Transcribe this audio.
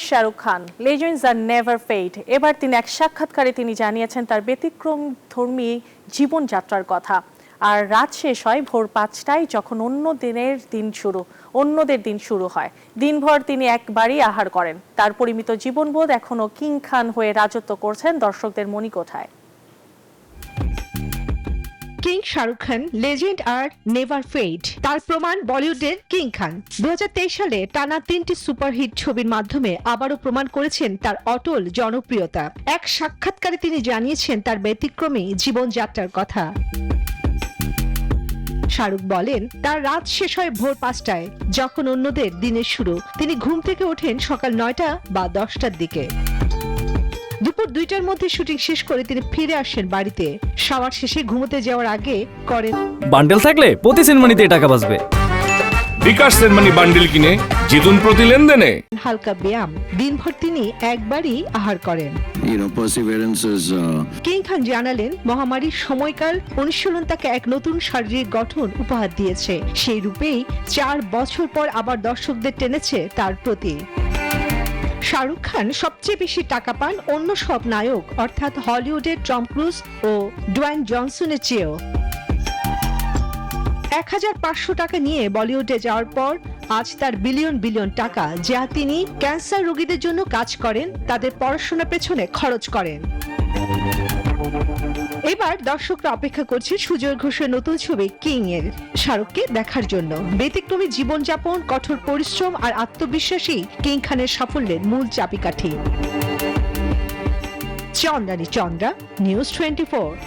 Shahrukh Khan, legends আর never fade. এবার তিনি এক সাক্ষাৎকারে তিনি জানিয়েছেন তার ব্যতিক্রমধর্মী জীবনযাত্রার কথা। আর রাত শেষ হয় ভোর 5টায়, যখন অন্যদের দিন শুরু হয়। দিনভর তিনি একবারই আহার করেন। তার পরিমিত জীবনবোধ এখনো কিং খান হয়ে রাজত্ব করছেন দর্শকদের মণিকোঠায়। কিং শাহরুখ খান, লেজেন্ড আর নেভার ফেড, তার প্রমাণ বলিউডের কিং খান। 2023 সালে টানা 3টি সুপারহিট ছবির মাধ্যমে আবারও প্রমাণ করেছেন তার অটল জনপ্রিয়তা। এক সাক্ষাৎকারে তিনি জানিয়েছেন তার ব্যতিক্রমী জীবনযাত্রার কথা। শাহরুখ বলেন, তার রাত শেষ হয় ভোর 5টায়, যখন অন্যদের দিনের শুরু। তিনি ঘুম থেকে ওঠেন সকাল 9টা বা 10টার দিকে। দুপুর 2টার মধ্যে শুটিং শেষ করে তিনি ফিরে আসেন বাড়িতে। শাওয়ার শেষে ঘুমোতে যাওয়ার আগে করেন বান্ডেল থাকলে প্রতি সেনমানিতে টাকা বাঁচবে। বিকাশ সেনমানি বান্ডেল কিনে জিতুন প্রতি লেনদেনে। হালকা ব্যায়াম। দিনভর তিনি একবারই আহার করেন। perseverance is কিং খান জানালেন, মহামারীর সময়কাল অনুশীলন তাকে এক নতুন শারীরিক গঠন উপহার দিয়েছে। সেই রূপেই 4 বছর পর আবার দর্শকদের টেনেছে তার প্রতি। শাহরুখ খান সবচেয়ে বেশি টাকা পান অন্য সব নায়ক, অর্থাৎ হলিউডের টম ক্রুজ ও ডোয়াইন জনসনের চেয়েও। 1500 টাকা নিয়ে বলিউডে যাওয়ার পর আজ তার বিলিয়ন বিলিয়ন টাকা, যা তিনি ক্যান্সার রোগীদের জন্য কাজ করেন, তাদের পড়াশোনার পেছনে খরচ করেন। এবার দর্শকরা অপেক্ষা করছে সুজয় ঘোষের নতুন ছবি কিং এর শাহরুখকে দেখার জন্য। ব্যতিক্রমী জীবনযাপন, কঠোর পরিশ্রম আর আত্মবিশ্বাসী কিং খানের সাফল্যের মূল চাবিকাঠি। চন্দ্রানী চন্দ্রা, নিউজ 24।